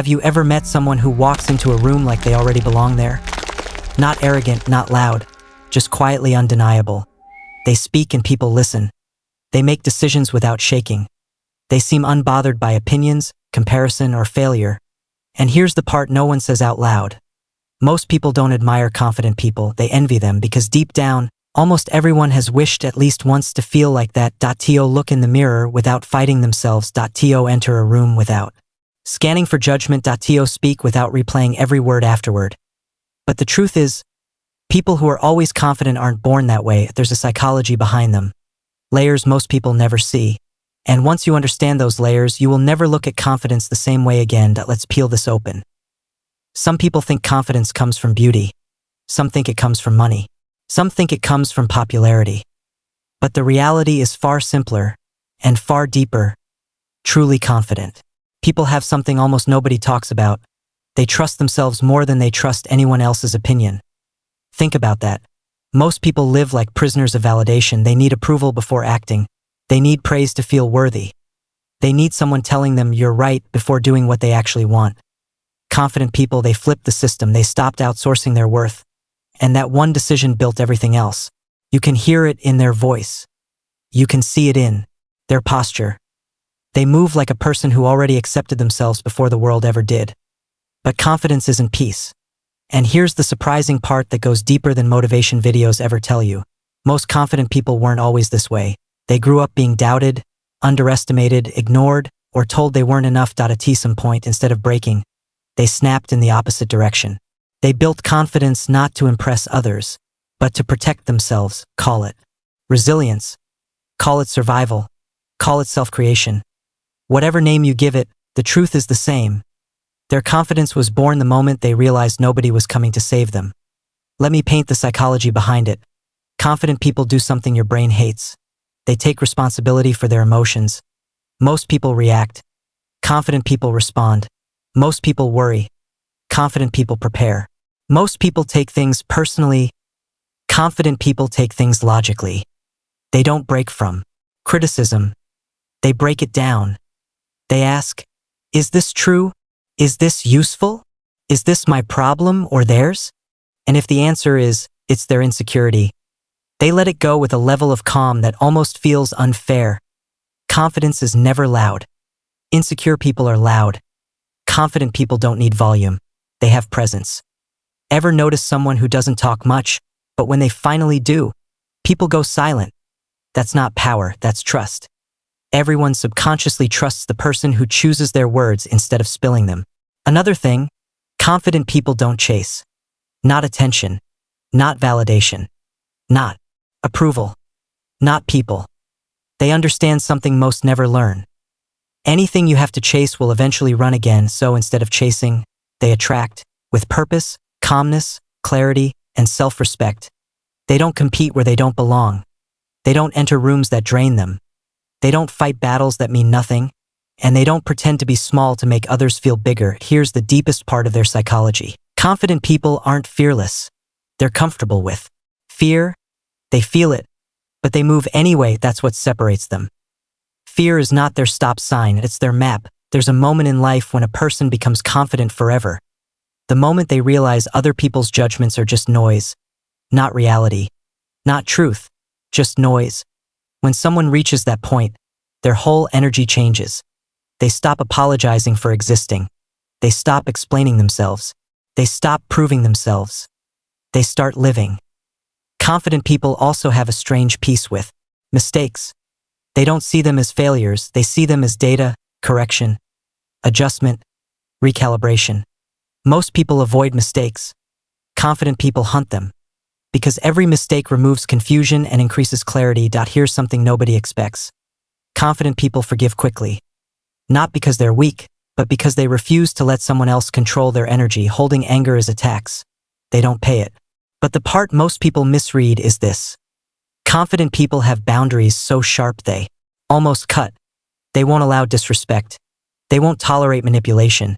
Have you ever met someone who walks into a room like they already belong there? Not arrogant, not loud, just quietly undeniable. They speak and people listen. They make decisions without shaking. They seem unbothered by opinions, comparison, or failure. And here's the part no one says out loud. Most people don't admire confident people, they envy them because deep down, almost everyone has wished at least once to feel like that. To look in the mirror without fighting themselves. To enter a room without scanning for judgment. To speak without replaying every word afterward. But the truth is, people who are always confident aren't born that way. There's a psychology behind them. Layers most people never see. And once you understand those layers, you will never look at confidence the same way again. Let's peel this open. Some people think confidence comes from beauty. Some think it comes from money. Some think it comes from popularity. But the reality is far simpler and far deeper. Truly confident people have something almost nobody talks about. They trust themselves more than they trust anyone else's opinion. Think about that. Most people live like prisoners of validation. They need approval before acting. They need praise to feel worthy. They need someone telling them you're right before doing what they actually want. Confident people, they flipped the system. They stopped outsourcing their worth. And that one decision built everything else. You can hear it in their voice. You can see it in their posture. They move like a person who already accepted themselves before the world ever did. But confidence isn't peace. And here's the surprising part that goes deeper than motivation videos ever tell you. Most confident people weren't always this way. They grew up being doubted, underestimated, ignored, or told they weren't enough. At some point, instead of breaking, they snapped in the opposite direction. They built confidence not to impress others, but to protect themselves. Call it resilience. Call it survival. Call it self-creation. Whatever name you give it, the truth is the same. Their confidence was born the moment they realized nobody was coming to save them. Let me paint the psychology behind it. Confident people do something your brain hates. They take responsibility for their emotions. Most people react. Confident people respond. Most people worry. Confident people prepare. Most people take things personally. Confident people take things logically. They don't break from criticism. They break it down. They ask, is this true? Is this useful? Is this my problem or theirs? And if the answer is, it's their insecurity, they let it go with a level of calm that almost feels unfair. Confidence is never loud. Insecure people are loud. Confident people don't need volume. They have presence. Ever notice someone who doesn't talk much, but when they finally do, people go silent? That's not power, that's trust. Everyone subconsciously trusts the person who chooses their words instead of spilling them. Another thing, confident people don't chase. Not attention. Not validation. Not approval. Not people. They understand something most never learn. Anything you have to chase will eventually run again, so instead of chasing, they attract, with purpose, calmness, clarity, and self-respect. They don't compete where they don't belong. They don't enter rooms that drain them. They don't fight battles that mean nothing, and they don't pretend to be small to make others feel bigger. Here's the deepest part of their psychology. Confident people aren't fearless. They're comfortable with fear. They feel it, but they move anyway. That's what separates them. Fear is not their stop sign, it's their map. There's a moment in life when a person becomes confident forever. The moment they realize other people's judgments are just noise, not reality, not truth, just noise. When someone reaches that point, their whole energy changes. They stop apologizing for existing. They stop explaining themselves. They stop proving themselves. They start living. Confident people also have a strange peace with mistakes. They don't see them as failures, they see them as data, correction, adjustment, recalibration. Most people avoid mistakes. Confident people hunt them. Because every mistake removes confusion and increases clarity. Here's something nobody expects. Confident people forgive quickly. Not because they're weak, but because they refuse to let someone else control their energy. Holding anger is a tax. They don't pay it. But the part most people misread is this. Confident people have boundaries so sharp they almost cut. They won't allow disrespect. They won't tolerate manipulation.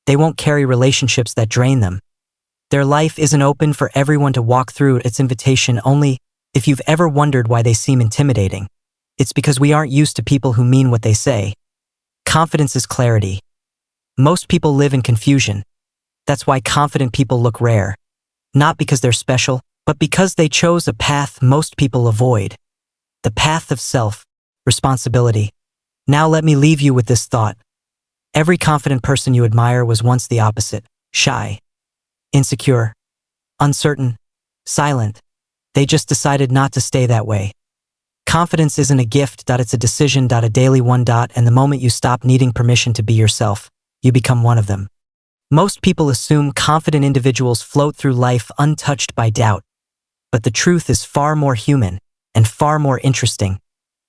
They won't carry relationships that drain them. Their life isn't open for everyone to walk through. It's invitation only. If you've ever wondered why they seem intimidating, it's because we aren't used to people who mean what they say. Confidence is clarity. Most people live in confusion. That's why confident people look rare. Not because they're special, but because they chose a path most people avoid. The path of self-responsibility. Now let me leave you with this thought. Every confident person you admire was once the opposite: shy, insecure, uncertain, silent. They just decided not to stay that way. Confidence isn't a gift, it's a decision, a daily one, and the moment you stop needing permission to be yourself, you become one of them. Most people assume confident individuals float through life untouched by doubt. But the truth is far more human and far more interesting.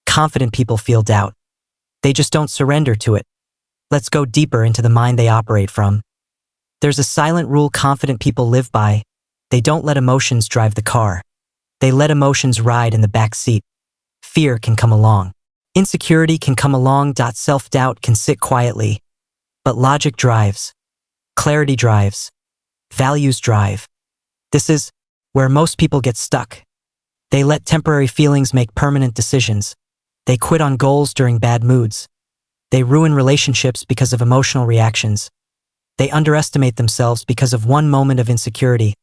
Confident people feel doubt. They just don't surrender to it. Let's go deeper into the mind they operate from. There's a silent rule confident people live by. They don't let emotions drive the car. They let emotions ride in the back seat. Fear can come along. Insecurity can come along. Self-doubt can sit quietly. But logic drives. Clarity drives. Values drive. This is where most people get stuck. They let temporary feelings make permanent decisions. They quit on goals during bad moods. They ruin relationships because of emotional reactions. They underestimate themselves because of one moment of insecurity.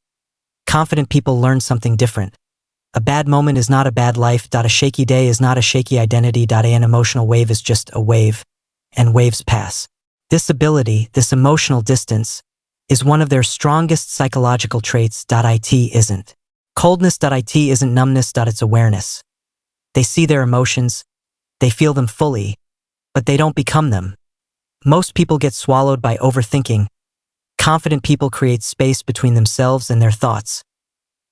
Confident people learn something different. A bad moment is not a bad life. A shaky day is not a shaky identity. An emotional wave is just a wave, and waves pass. This ability, this emotional distance, is one of their strongest psychological traits. It isn't coldness. It isn't numbness. It's awareness. They see their emotions, they feel them fully, but they don't become them. Most people get swallowed by overthinking. Confident people create space between themselves and their thoughts.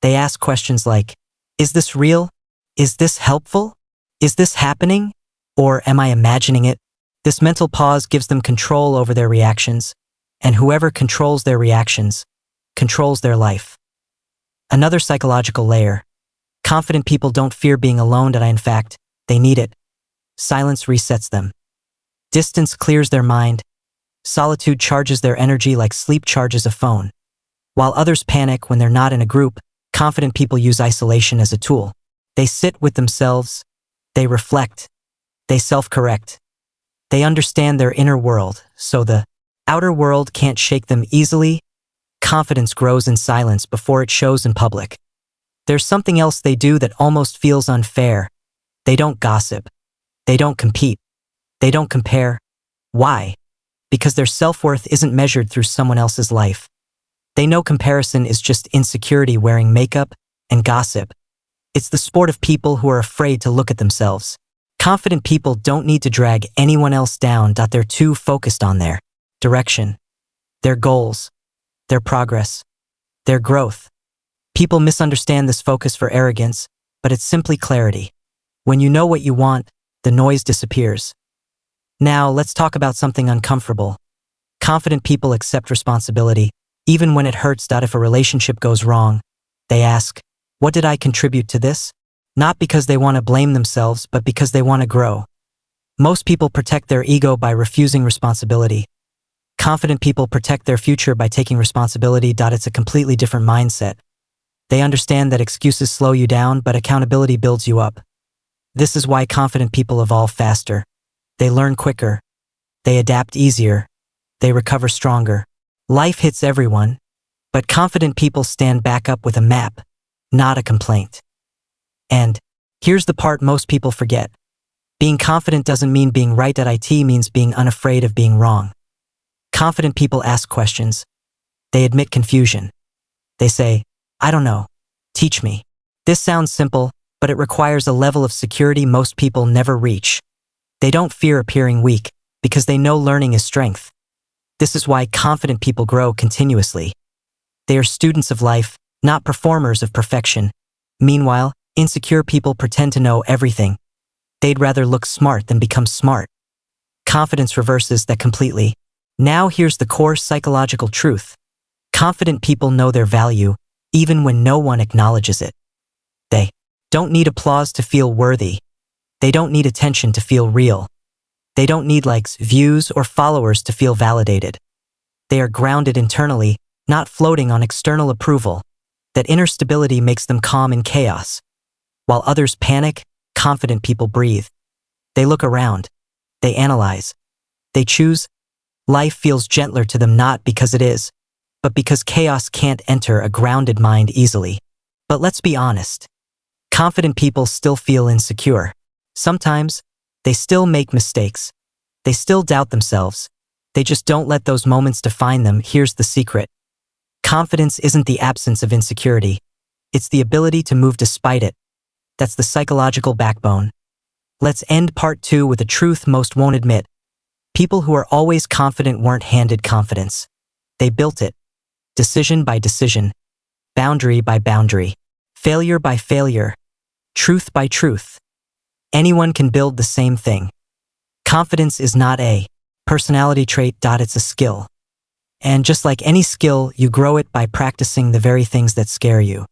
They ask questions like, is this real? Is this helpful? Is this happening? Or am I imagining it? This mental pause gives them control over their reactions, and whoever controls their reactions controls their life. Another psychological layer. Confident people don't fear being alone. In fact, they need it. Silence resets them. Distance clears their mind. Solitude charges their energy like sleep charges a phone. While others panic when they're not in a group, confident people use isolation as a tool. They sit with themselves. They reflect. They self-correct. They understand their inner world, so the outer world can't shake them easily. Confidence grows in silence before it shows in public. There's something else they do that almost feels unfair. They don't gossip. They don't compete. They don't compare. Why? Because their self-worth isn't measured through someone else's life. They know comparison is just insecurity wearing makeup and gossip. It's the sport of people who are afraid to look at themselves. Confident people don't need to drag anyone else down. They're too focused on their direction, their goals, their progress, their growth. People misunderstand this focus for arrogance, but it's simply clarity. When you know what you want, the noise disappears. Now, let's talk about something uncomfortable. Confident people accept responsibility, even when it hurts. If a relationship goes wrong, they ask, what did I contribute to this? Not because they want to blame themselves, but because they want to grow. Most people protect their ego by refusing responsibility. Confident people protect their future by taking responsibility. It's a completely different mindset. They understand that excuses slow you down, but accountability builds you up. This is why confident people evolve faster. They learn quicker. They adapt easier. They recover stronger. Life hits everyone, but confident people stand back up with a map, not a complaint. And here's the part most people forget. Being confident doesn't mean being right. It means being unafraid of being wrong. Confident people ask questions. They admit confusion. They say, I don't know. Teach me. This sounds simple, but it requires a level of security most people never reach. They don't fear appearing weak, because they know learning is strength. This is why confident people grow continuously. They are students of life, not performers of perfection. Meanwhile, insecure people pretend to know everything. They'd rather look smart than become smart. Confidence reverses that completely. Now here's the core psychological truth. Confident people know their value, even when no one acknowledges it. They don't need applause to feel worthy. They don't need attention to feel real. They don't need likes, views, or followers to feel validated. They are grounded internally, not floating on external approval. That inner stability makes them calm in chaos. While others panic, confident people breathe. They look around. They analyze. They choose. Life feels gentler to them not because it is, but because chaos can't enter a grounded mind easily. But let's be honest. Confident people still feel insecure. Sometimes, they still make mistakes. They still doubt themselves. They just don't let those moments define them. Here's the secret. Confidence isn't the absence of insecurity. It's the ability to move despite it. That's the psychological backbone. Let's end part 2 with a truth most won't admit. People who are always confident weren't handed confidence. They built it. Decision by decision. Boundary by boundary. Failure by failure. Truth by truth. Anyone can build the same thing. Confidence is not a personality trait. It's a skill. And just like any skill, you grow it by practicing the very things that scare you.